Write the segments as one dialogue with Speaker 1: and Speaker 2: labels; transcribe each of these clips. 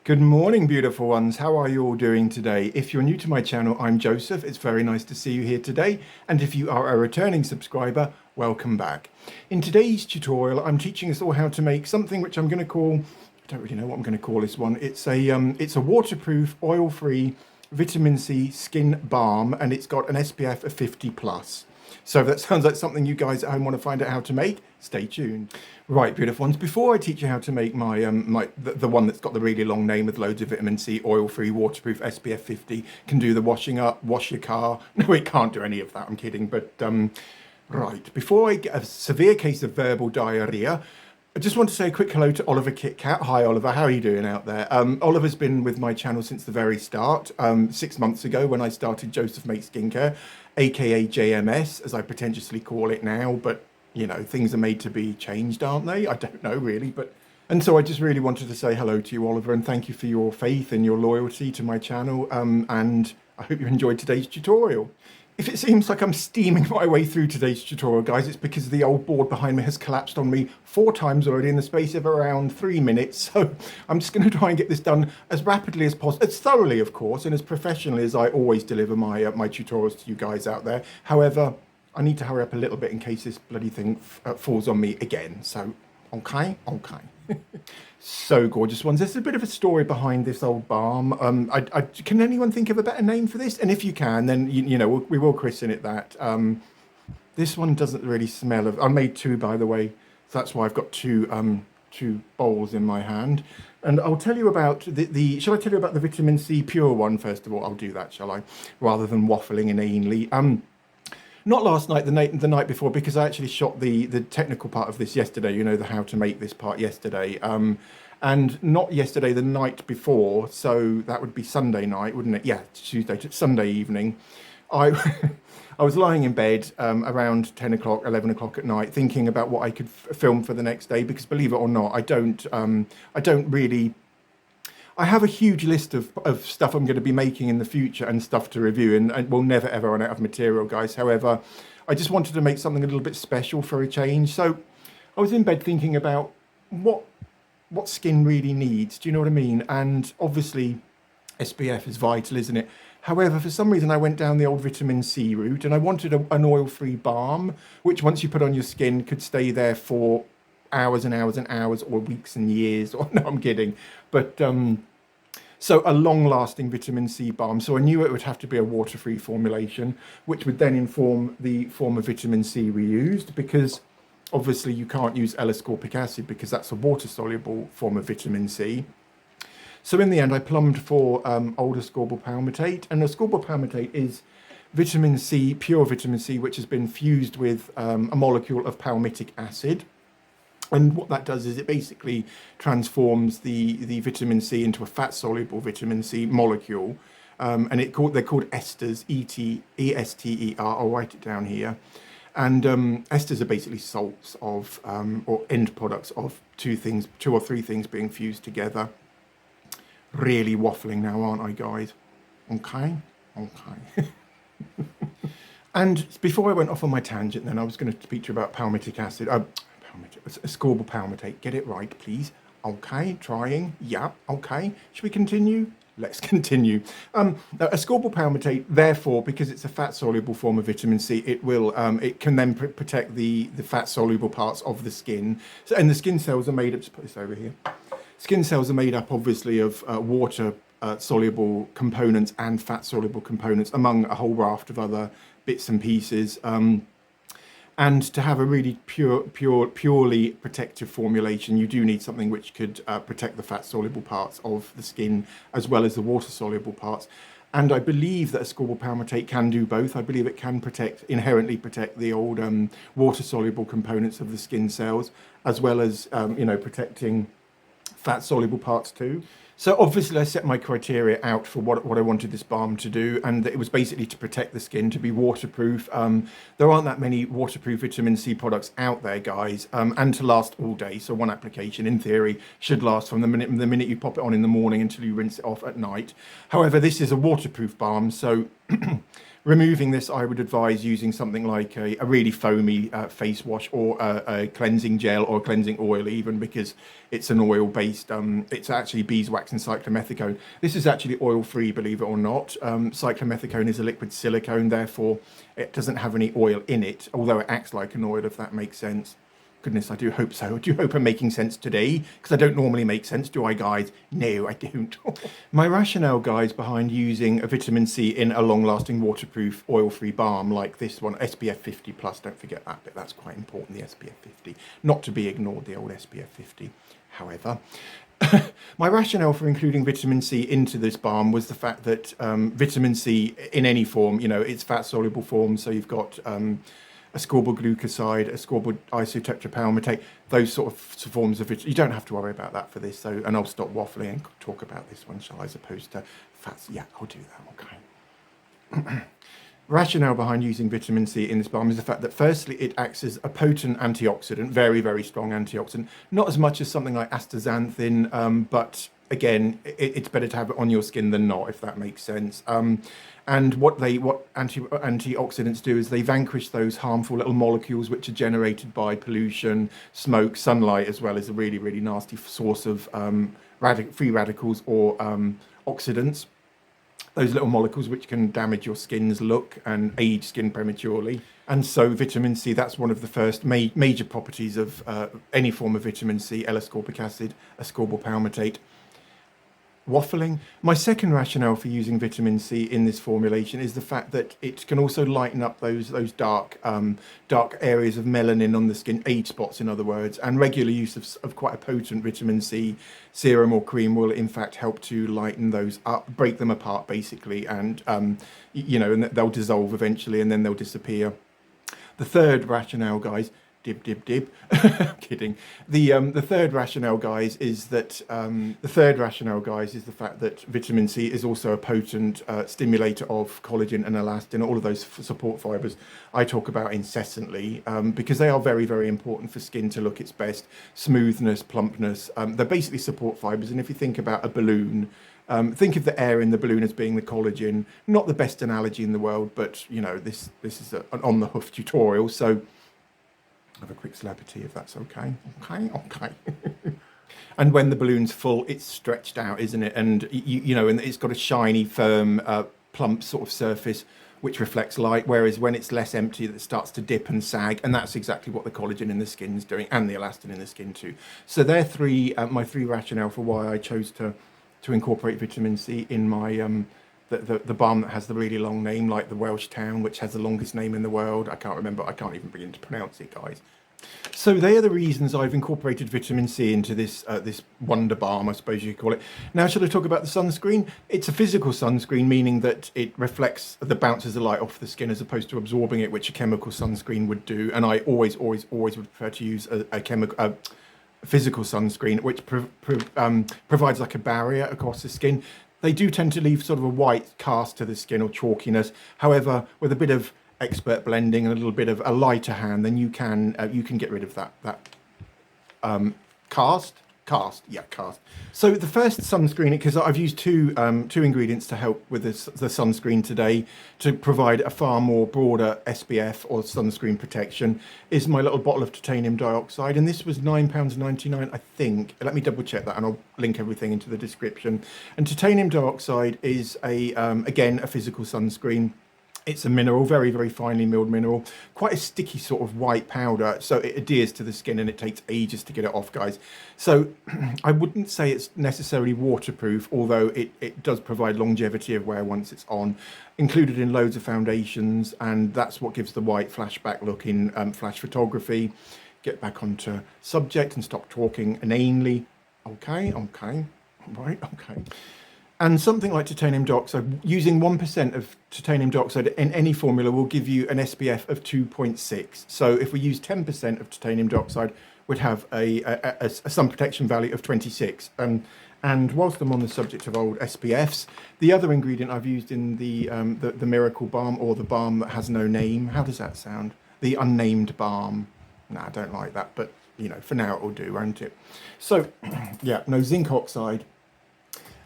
Speaker 1: Good morning, beautiful ones. How are you all doing today? If you're new to my channel, I'm Joseph. It's very nice to see you here today. And if you are a returning subscriber, welcome back. In today's tutorial, I'm teaching us all how to make something which I'm going to call, I don't really know what I'm going to call this one. It's a waterproof, oil-free vitamin C skin balm, and it's got an SPF of 50 plus. So if that sounds like something you guys at home want to find out how to make, stay tuned. Right, beautiful ones. Before I teach you how to make my the one that's got the really long name with loads of vitamin C, oil-free, waterproof, SPF 50, can do the washing up, wash your car. No, it can't do any of that. I'm kidding. But right, before I get a severe case of verbal diarrhea, I just want to say a quick hello to Oliver KitKat. Hi, Oliver. How are you doing out there? Oliver's been with my channel since the very start, 6 months ago when I started Joseph Makes Skincare, aka JMS, as I pretentiously call it now. But, you know, things are made to be changed, aren't they? I don't know, really. And so I just really wanted to say hello to you, Oliver, and thank you for your faith and your loyalty to my channel. And I hope you enjoyed today's tutorial. If it seems like I'm steaming my way through today's tutorial, guys, it's because the old board behind me has collapsed on me 4 times already in the space of around 3 minutes. So I'm just going to try and get this done as rapidly as possible, as thoroughly, of course, and as professionally as I always deliver my tutorials to you guys out there. However, I need to hurry up a little bit in case this bloody thing falls on me again. So, okay. So gorgeous ones. There's a bit of a story behind this old balm. Can anyone think of a better name for this? And if you can, then you know we will christen it that. This one doesn't really smell of. I made 2, by the way, so that's why I've got two bowls in my hand. And I'll tell you about the. Shall I tell you about the vitamin C pure one first of all? I'll do that, shall I? Rather than waffling inanely. Not last night, the night before, because I actually shot the technical part of this yesterday, you know, the how to make this part yesterday. And not yesterday, the night before, so that would be Sunday night, wouldn't it? Yeah, Tuesday, Sunday evening. I was lying in bed around 10 o'clock, 11 o'clock at night, thinking about what I could film for the next day, because believe it or not, I don't really... I have a huge list of stuff I'm going to be making in the future and stuff to review, and we'll never ever run out of material, guys. However, I just wanted to make something a little bit special for a change. So I was in bed thinking about what skin really needs. Do you know what I mean? And obviously SPF is vital, isn't it? However, for some reason I went down the old vitamin C route, and I wanted an oil-free balm, which once you put on your skin could stay there for hours and hours and hours, or weeks and years, or no, I'm kidding. But so a long-lasting vitamin C balm. So I knew it would have to be a water-free formulation, which would then inform the form of vitamin C we used, because obviously you can't use L-ascorbic acid because that's a water-soluble form of vitamin C. So in the end, I plumbed for old ascorbyl palmitate, and ascorbyl palmitate is vitamin C, pure vitamin C, which has been fused with a molecule of palmitic acid. And what that does is it basically transforms the vitamin C into a fat-soluble vitamin C molecule. And they're called esters, E-S-T-E-R. I'll write it down here. And esters are basically salts of, or end products of 2 or 3 things being fused together. Really waffling now, aren't I, guys? Okay. And before I went off on my tangent, then I was going to speak to you about palmitic acid. Ascorbyl palmitate. Get it right, please. Okay, trying. Yeah, okay. Should we continue? Let's continue. Ascorbyl palmitate, therefore, because it's a fat-soluble form of vitamin C, it can then protect the fat-soluble parts of the skin. So, and the skin cells are made up. Just put this over here. Skin cells are made up, obviously, of water soluble components and fat-soluble components, among a whole raft of other bits and pieces. And to have a really purely protective formulation, you do need something which could protect the fat-soluble parts of the skin as well as the water-soluble parts. And I believe that ascorbyl palmitate can do both. I believe it can inherently protect the old water-soluble components of the skin cells, as well as protecting fat-soluble parts too. So obviously I set my criteria out for what I wanted this balm to do, and it was basically to protect the skin, to be waterproof. There aren't that many waterproof vitamin C products out there, guys, and to last all day. So one application, in theory, should last from the minute you pop it on in the morning until you rinse it off at night. However, this is a waterproof balm, so removing this, I would advise using something like a really foamy face wash, or a cleansing gel, or a cleansing oil even, because it's an oil-based, it's actually beeswax beeswax and cyclomethicone. This is actually oil-free, believe it or not. Cyclomethicone is a liquid silicone, therefore it doesn't have any oil in it, although it acts like an oil, if that makes sense. Goodness, I do hope so. I do hope I'm making sense today, because I don't normally make sense, do I, guys? No, I don't. My rationale, guys, behind using a vitamin C in a long-lasting waterproof oil-free balm like this one, SPF 50 plus, don't forget that bit, that's quite important, the SPF 50. Not to be ignored, the old SPF 50. However, my rationale for including vitamin C into this balm was the fact that vitamin C in any form, you know, it's fat-soluble form, so you've got ascorbyl glucoside, ascorbyl isotetrapalmitate, those sort of forms of it. You don't have to worry about that for this. So, and I'll stop waffling and talk about this one, shall I, as opposed to fats. Yeah, I'll do that. Okay. Rationale behind using vitamin C in this balm is the fact that firstly, it acts as a potent antioxidant, very, very strong antioxidant. Not as much as something like astaxanthin, but again, it's better to have it on your skin than not, if that makes sense. And what antioxidants do is they vanquish those harmful little molecules which are generated by pollution, smoke, sunlight, as well as a really, really nasty source of free radicals or oxidants. Those little molecules which can damage your skin's look and age skin prematurely. And so vitamin C, that's one of the first major properties of any form of vitamin C, L-ascorbic acid, ascorbyl palmitate. Waffling. My second rationale for using vitamin C in this formulation is the fact that it can also lighten up those dark areas of melanin on the skin, age spots in other words, and regular use of quite a potent vitamin C serum or cream will in fact help to lighten those up, break them apart basically, and you know, and they'll dissolve eventually and then they'll disappear. The third rationale, guys, dib. I'm kidding. The third rationale, guys, is that the fact that vitamin C is also a potent stimulator of collagen and elastin, all of those support fibers I talk about incessantly, because they are very, very important for skin to look its best. Smoothness, plumpness. They're basically support fibers, and if you think about a balloon. Think of the air in the balloon as being the collagen. Not the best analogy in the world, but you know, this is an on the hoof tutorial, so. Have a quick slab of tea if that's okay. Okay. And when the balloon's full, it's stretched out, isn't it? And you know, and it's got a shiny, firm, plump sort of surface which reflects light. Whereas when it's less empty, it starts to dip and sag, and that's exactly what the collagen in the skin is doing, and the elastin in the skin too. So they're my three rationale for why I chose to incorporate vitamin C in my the balm that has the really long name, like the Welsh town, which has the longest name in the world. I can't remember. I can't even begin to pronounce it, guys. So they are the reasons I've incorporated vitamin C into this this wonder balm, I suppose you could call it. Now, shall I talk about the sunscreen? It's a physical sunscreen, meaning that it reflects the bounces of light off the skin as opposed to absorbing it, which a chemical sunscreen would do. And I always would prefer to use a physical sunscreen, which provides like a barrier across the skin. They do tend to leave sort of a white cast to the skin or chalkiness. However, with a bit of expert blending and a little bit of a lighter hand, then you can get rid of that cast. So the first sunscreen, because I've used two ingredients to help with the sunscreen today to provide a far more broader SPF or sunscreen protection, is my little bottle of titanium dioxide, and this was £9.99, I think. Let me double check that, and I'll link everything into the description. And titanium dioxide is again a physical sunscreen. It's a mineral, very, very finely milled mineral, quite a sticky sort of white powder, so it adheres to the skin and it takes ages to get it off, guys. So I wouldn't say it's necessarily waterproof, although it does provide longevity of wear once it's on, included in loads of foundations, and that's what gives the white flashback look in flash photography. Get back onto subject and stop talking inanely. Okay. And something like titanium dioxide, using 1% of titanium dioxide in any formula will give you an SPF of 2.6. So if we use 10% of titanium dioxide, we'd have a sun protection value of 26. And whilst I'm on the subject of old SPFs, the other ingredient I've used in the Miracle Balm, or the balm that has no name, how does that sound? The unnamed balm. No, I don't like that, but you know, for now it'll do, won't it? So yeah, no, zinc oxide.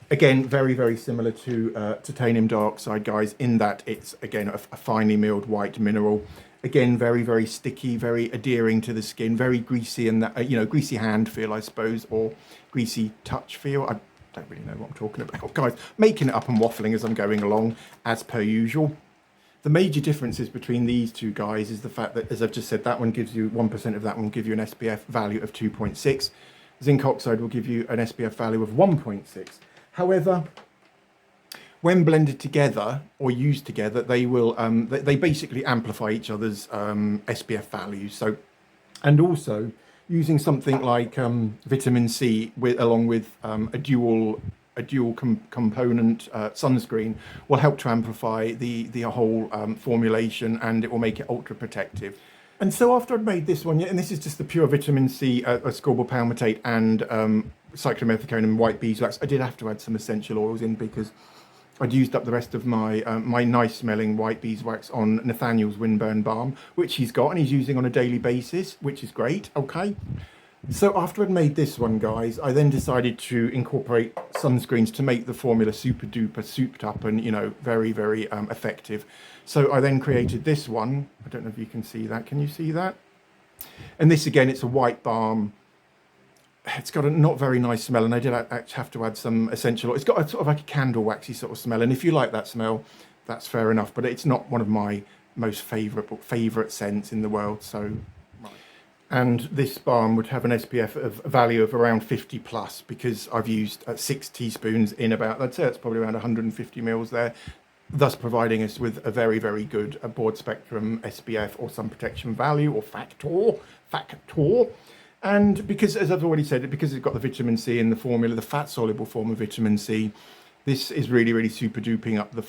Speaker 1: Again, very, very similar to titanium dioxide, guys, in that it's, again, a finely milled white mineral. Again, very, very sticky, very adhering to the skin, very greasy, and that, you know, greasy hand feel, I suppose, or greasy touch feel. don't really know what I'm talking about, guys. Making it up and waffling as I'm going along, as per usual. The major differences between these two guys is the fact that, as I've just said, that one gives you 1% of that one will give you an SPF value of 2.6. Zinc oxide will give you an SPF value of 1.6. However, when blended together or used together, they will they basically amplify each other's SPF values. So, and also using something like vitamin C along with a dual component sunscreen will help to amplify the whole formulation, and it will make it ultra protective. And so after I'd made this one, and this is just the pure vitamin C, Ascorbyl palmitate and cyclomethicone and white beeswax, I did have to add some essential oils in because I'd used up the rest of my my nice smelling white beeswax on Nathaniel's Windburn Balm, which he's got and he's using on a daily basis, which is great. Okay. So after I'd made this one, guys, I then decided to incorporate sunscreens to make the formula super duper souped up and, you know, very, very effective. So I then created this one. I don't know if you can see that. Can you see that? And this, again, it's a white balm. It's got a not very nice smell, and I did actually have to add some essential oil. It's got a sort of like a candle waxy sort of smell, and if you like that smell, that's fair enough, but it's not one of my most favourite scents in the world, so... And this balm would have an SPF of a value of around 50 plus, because I've used 6 teaspoons in about, I'd say it's probably around 150 mils there, thus providing us with a very, very good broad spectrum SPF or sun protection value or factor. And because, as I've already said, because it's got the vitamin C in the formula, the fat soluble form of vitamin C, this is really, really super duping up the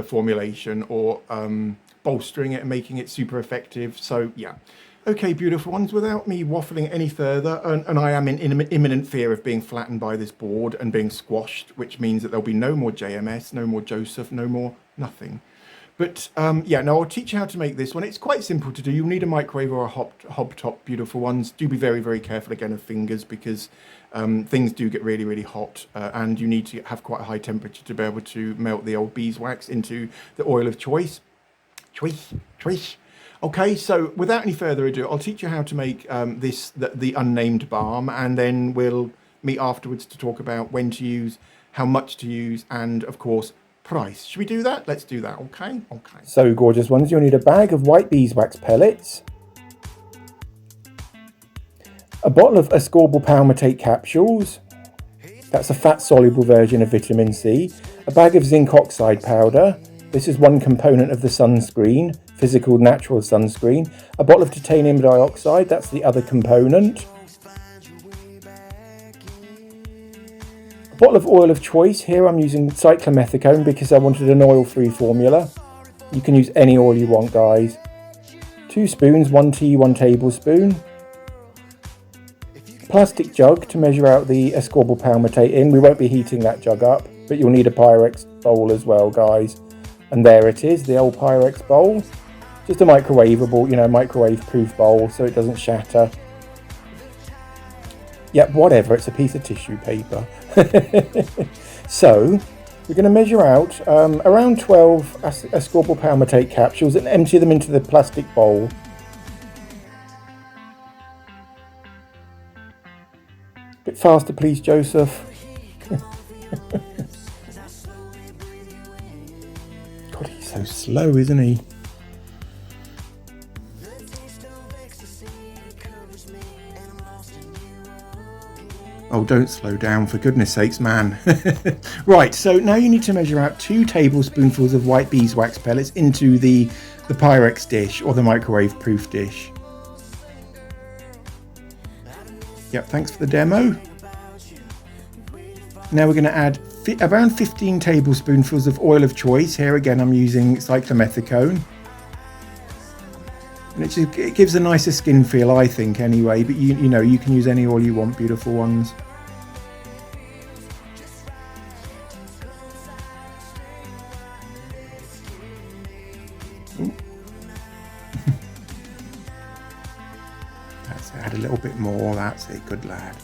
Speaker 1: formulation or bolstering it and making it super effective. So yeah. Okay, beautiful ones, without me waffling any further, and I am in imminent fear of being flattened by this board and being squashed, which means that there'll be no more JMS, no more Joseph, no more nothing. But yeah, now I'll teach you how to make this one. It's quite simple to do. You'll need a microwave or a hob top, beautiful ones. Do be very, very careful again of fingers, because things do get really, really hot, and you need to have quite a high temperature to be able to melt the old beeswax into the oil of choice. Okay, so without any further ado, I'll teach you how to make the unnamed balm, and then we'll meet afterwards to talk about when to use, how much to use, and of course, price. Should we do that? Let's do that, okay? Okay. So, gorgeous ones, you'll need a bag of white beeswax pellets, a bottle of Ascorbyl palmitate capsules, that's a fat-soluble version of vitamin C, a bag of zinc oxide powder, this is one component of the sunscreen, physical natural sunscreen, a bottle of titanium dioxide, that's the other component, a bottle of oil of choice. Here I'm using cyclomethicone because I wanted an oil-free formula. You can use any oil you want, guys. 2 spoons, 1 tablespoon. Plastic jug to measure out the Ascorbyl palmitate in. We won't be heating that jug up, but you'll need a Pyrex bowl as well, guys. And there it is, the old Pyrex bowl. Just a microwavable, you know, microwave-proof bowl so it doesn't shatter. Yep, whatever, it's a piece of tissue paper. So, we're going to measure out around 12 Ascorbyl palmitate capsules and empty them into the plastic bowl. Bit faster, please, Joseph. God, he's so slow, isn't he? Oh, don't slow down, for goodness sakes, man. Right, so now you need to measure out 2 tablespoonfuls of white beeswax pellets into the Pyrex dish or the microwave proof dish. Yep, thanks for the demo. Now we're going to add around 15 tablespoonfuls of oil of choice. Here again I'm using cyclomethicone. And it gives a nicer skin feel, I think, anyway. But you know, you can use any oil you want, beautiful ones. That's it, add a little bit more, that's it, good lad.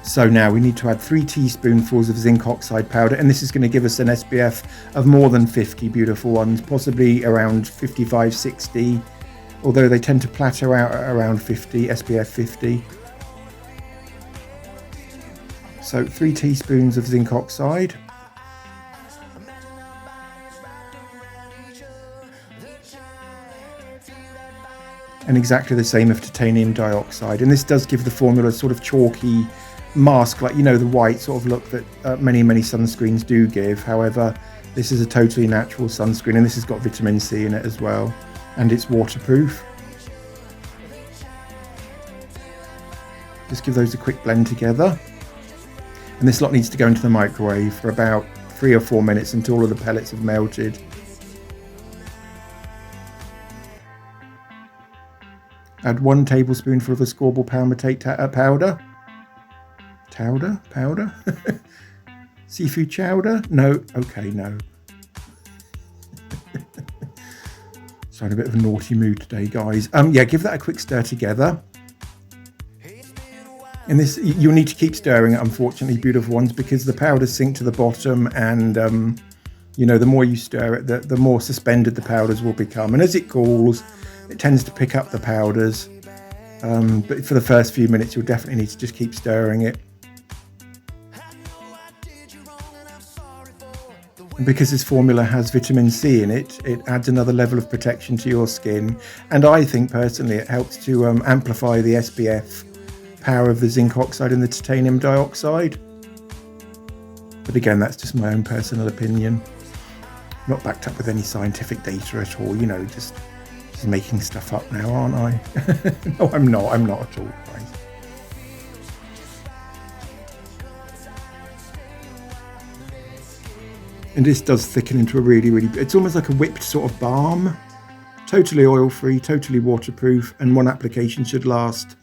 Speaker 1: So now we need to add 3 teaspoonfuls of zinc oxide powder, and this is going to give us an SPF of more than 50, beautiful ones, possibly around 55, 60, although they tend to plateau out at around 50, SPF 50. So 3 teaspoons of zinc oxide. And exactly the same of titanium dioxide. And this does give the formula sort of chalky mask, like, you know, the white sort of look that many sunscreens do give. However, this is a totally natural sunscreen, and this has got vitamin C in it as well, and it's waterproof. Just give those a quick blend together, and this lot needs to go into the microwave for about 3 or 4 minutes until all of the pellets have melted. Add 1 tablespoonful of Ascorbyl palmitate powder. Powder? Seafood chowder? No. Okay, no. Sorry, a bit of a naughty mood today, guys. Yeah, give that a quick stir together. And this, you'll need to keep stirring it, unfortunately, beautiful ones, because the powders sink to the bottom, and you know, the more you stir it, the more suspended the powders will become. And as it cools, it tends to pick up the powders. But for the first few minutes, you'll definitely need to just keep stirring it. And because this formula has vitamin C in it, it adds another level of protection to your skin. And I think personally it helps to amplify the SPF power of the zinc oxide and the titanium dioxide. But again, that's just my own personal opinion. Not backed up with any scientific data at all, you know, just making stuff up now, aren't I? No, I'm not at all, guys. And this does thicken into a really, it's almost like a whipped sort of balm. Totally oil-free, totally waterproof, and one application should last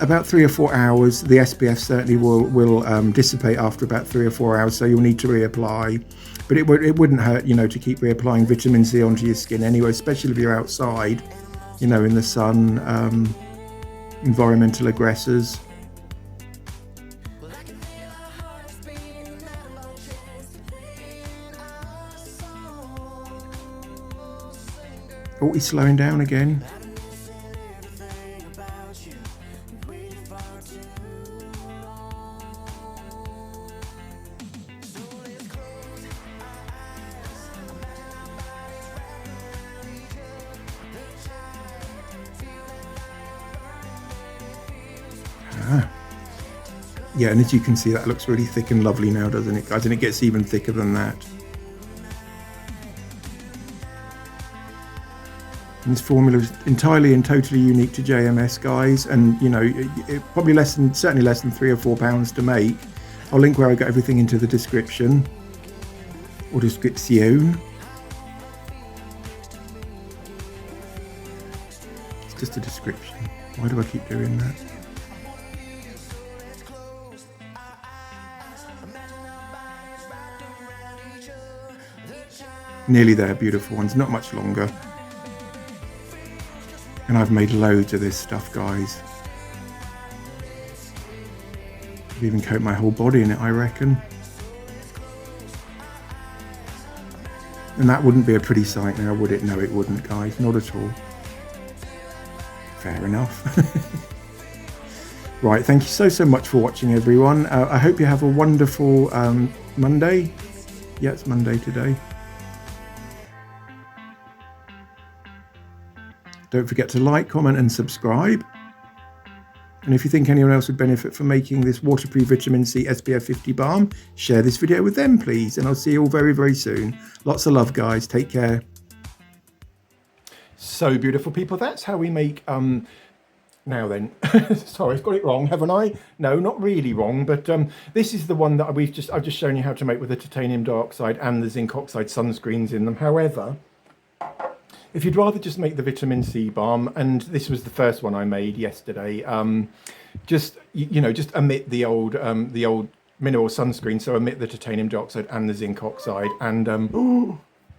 Speaker 1: about 3 or 4 hours. The SPF certainly will dissipate after about 3 or 4 hours, so you'll need to reapply. But it wouldn't hurt, you know, to keep reapplying vitamin C onto your skin anyway, especially if you're outside, you know, in the sun, environmental aggressors. Oh, he's slowing down again. Yeah, and as you can see, that looks really thick and lovely now, doesn't it, guys? And it gets even thicker than that. And this formula is entirely and totally unique to JMS, guys, and you know, it probably certainly less than £3 or £4 to make. I'll link where I got everything into the description or description. It's just a description. Why do I keep doing that? Nearly there, beautiful ones, not much longer. And I've made loads of this stuff, guys. I've even coat my whole body in it, I reckon. And that wouldn't be a pretty sight now, would it? No, it wouldn't, guys, not at all. Fair enough. Right, thank you so much for watching, everyone. I hope you have a wonderful Monday. Yeah, it's Monday today. Don't forget to like, comment and subscribe. And if you think anyone else would benefit from making this waterproof vitamin C SPF 50 balm, share this video with them, please. And I'll see you all very soon. Lots of love, guys. Take care. So beautiful, people. That's how we make... Now then, sorry, I've got it wrong, haven't I? No, not really wrong, but this is the one that I've just shown you how to make with the titanium dioxide and the zinc oxide sunscreens in them. However, if you'd rather just make the vitamin C balm, and this was the first one I made yesterday, just omit the old mineral sunscreen, so omit the titanium dioxide and the zinc oxide, and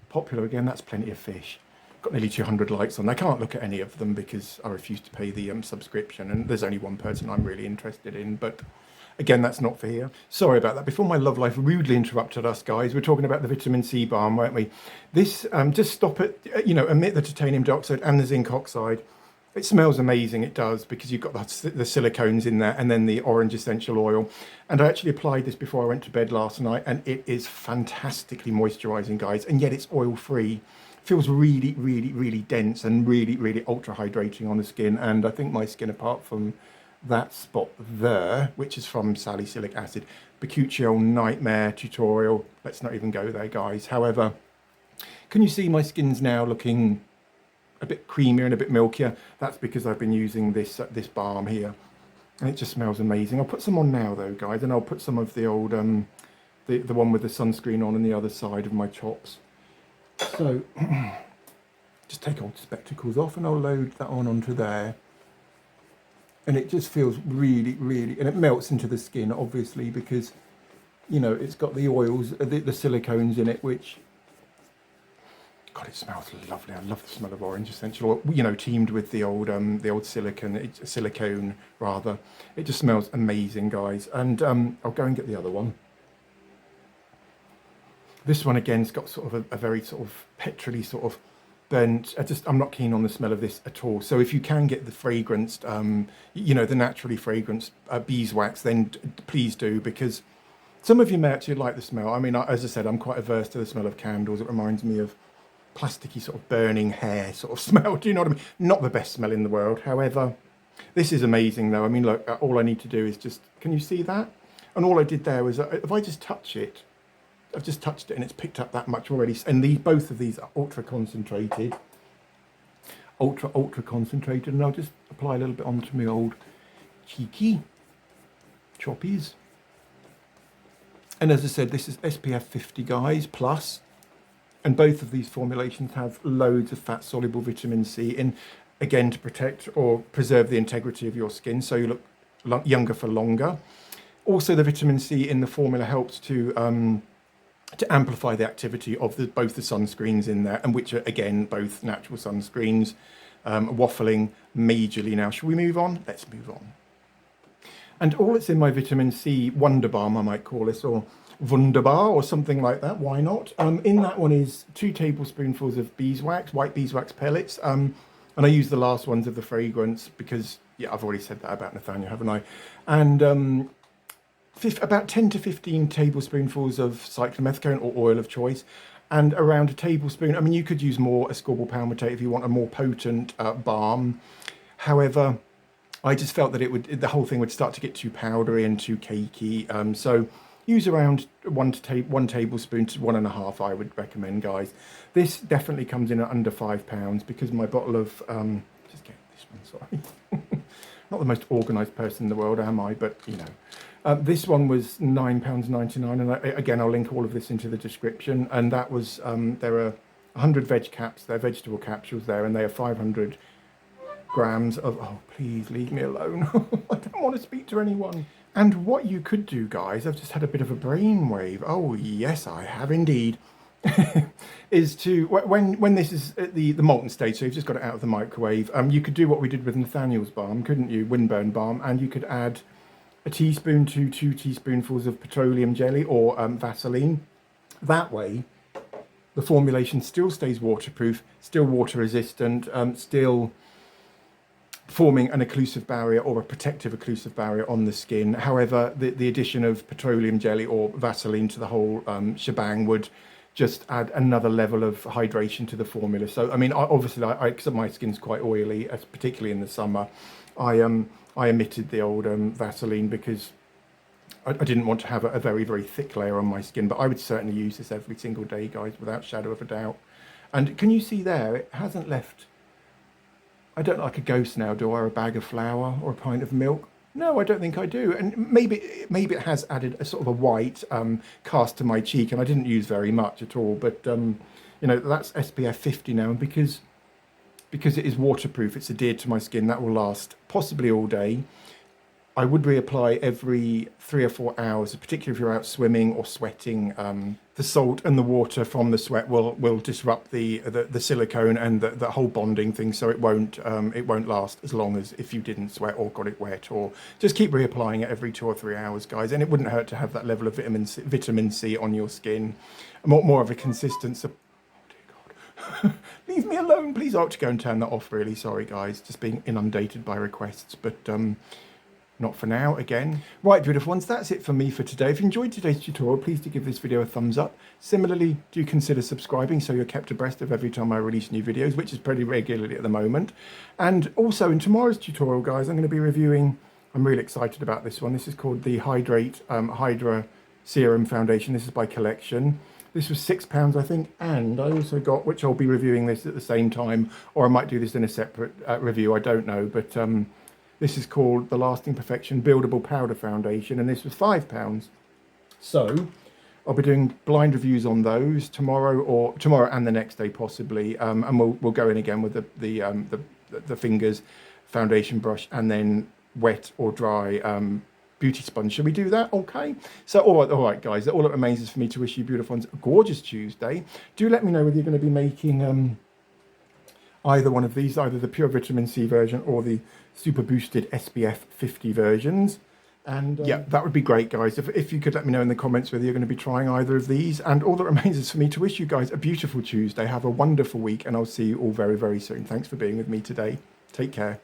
Speaker 1: popular again, that's plenty of fish. Got nearly 200 likes on. I can't look at any of them because I refuse to pay the subscription, and there's only one person I'm really interested in, but again, that's not for here. Sorry about that. Before my love life rudely interrupted us, guys, we're talking about the vitamin C balm, weren't we? This, just stop it, omit the titanium dioxide and the zinc oxide. It smells amazing, it does, because you've got the silicones in there and then the orange essential oil. And I actually applied this before I went to bed last night, and it is fantastically moisturizing, guys, and yet it's oil-free. Feels really, really, really dense and really, really ultra hydrating on the skin. And I think my skin, apart from that spot there, which is from salicylic acid, bakuchiol nightmare tutorial, let's not even go there, guys. However, can you see my skin's now looking a bit creamier and a bit milkier? That's because I've been using this balm here, and it just smells amazing. I'll put some on now though, guys, and I'll put some of the old the one with the sunscreen on the other side of my chops. So just take old spectacles off and I'll load that onto there, and it just feels really, really, and it melts into the skin, obviously, because, you know, it's got the oils, the silicones in it, which, God, it smells lovely. I love the smell of orange essential oil, you know, teamed with the old silicone rather. It just smells amazing, guys. And I'll go and get the other one. This one again's got sort of a very sort of petrol-y sort of burnt. I'm not keen on the smell of this at all. So if you can get the fragranced, you know, the naturally fragranced beeswax, then please do, because some of you may actually like the smell. I mean, as I said, I'm quite averse to the smell of candles. It reminds me of plasticky sort of burning hair sort of smell. Do you know what I mean? Not the best smell in the world. However, this is amazing though. I mean, look, all I need to do is just, can you see that? And all I did there was, if I just touch it, I've just touched it and it's picked up that much already. And both of these are ultra concentrated. Ultra concentrated. And I'll just apply a little bit onto my old cheeky choppies. And as I said, this is SPF 50, guys, plus. And both of these formulations have loads of fat-soluble vitamin C in, again, to protect or preserve the integrity of your skin, so you look younger for longer. Also, the vitamin C in the formula helps to amplify the activity of both the sunscreens in there, and which are, again, both natural sunscreens, waffling majorly now. Shall we move on? Let's move on. And all that's in my vitamin C Wonder Balm, I might call this, or Wunderbar or something like that, why not? In that one is 2 tablespoonfuls of beeswax, white beeswax pellets, and I use the last ones of the fragrance because, yeah, I've already said that about Nathaniel, haven't I? And about 10 to 15 tablespoonfuls of cyclomethicone or oil of choice, and around a tablespoon, I mean, you could use more Ascorbyl palmitate if you want a more potent balm. However, I just felt that the whole thing would start to get too powdery and too cakey, so use around 1 tablespoon to 1.5, I would recommend, guys. This definitely comes in at under £5 because my bottle of, just get this one, sorry. Not the most organised person in the world, am I? But, you know. This one was £9.99, and again, I'll link all of this into the description. And that was, there are 100 veg caps, they're vegetable capsules there, and they are 500 grams of, oh, please leave me alone. I don't want to speak to anyone. And what you could do, guys, I've just had a bit of a brainwave. Oh, yes, I have indeed. Is to, when this is at the molten stage, so you've just got it out of the microwave, you could do what we did with Nathaniel's balm, couldn't you? Windburn balm, and you could add a teaspoon to 2 teaspoonfuls of petroleum jelly or Vaseline. That way, the formulation still stays waterproof, still water resistant, still forming an occlusive barrier or a protective occlusive barrier on the skin. However, the addition of petroleum jelly or Vaseline to the whole shebang would just add another level of hydration to the formula. So, I mean, obviously, because my skin's quite oily, particularly in the summer, I omitted the old Vaseline because I didn't want to have a very, very thick layer on my skin. But I would certainly use this every single day, guys, without shadow of a doubt. And can you see there, it hasn't left, I don't like a ghost now, do I? Or a bag of flour or a pint of milk? No, I don't think I do. And maybe it has added a sort of a white cast to my cheek, and I didn't use very much at all. But you know, that's SPF 50 now, and because it is waterproof, it's adhered to my skin. That will last possibly all day. I would reapply every 3 or 4 hours, particularly if you're out swimming or sweating. The salt and the water from the sweat will disrupt the silicone and the whole bonding thing, so it won't last as long as if you didn't sweat or got it wet. Or just keep reapplying it every 2 or 3 hours, guys, and it wouldn't hurt to have that level of vitamin C on your skin, more of a consistency. Oh dear God, leave me alone, please. I ought to go and turn that off, really. Sorry, guys. Just being inundated by requests, but not for now, again. Right, beautiful ones, that's it for me for today. If you enjoyed today's tutorial, please do give this video a thumbs up. Similarly, do consider subscribing so you're kept abreast of every time I release new videos, which is pretty regularly at the moment. And also, in tomorrow's tutorial, guys, I'm going to be reviewing, I'm really excited about this one. This is called the Hydrate Hydra Serum Foundation. This is by Collection. This was £6, I think, and I also got, which I'll be reviewing this at the same time, or I might do this in a separate review, I don't know, but this is called the Lasting Perfection Buildable Powder Foundation, and this was £5. So I'll be doing blind reviews on those tomorrow and the next day possibly, and we'll go in again with the fingers, foundation brush, and then wet or dry beauty sponge. Shall we do that? Okay. So all right, guys. All that remains is for me to wish you beautiful ones a gorgeous Tuesday. Do let me know whether you're going to be making either one of these, either the pure vitamin C version or the super boosted SPF 50 versions. And yeah, that would be great, guys. If you could let me know in the comments whether you're going to be trying either of these. And all that remains is for me to wish you guys a beautiful Tuesday. Have a wonderful week, and I'll see you all very, very soon. Thanks for being with me today. Take care.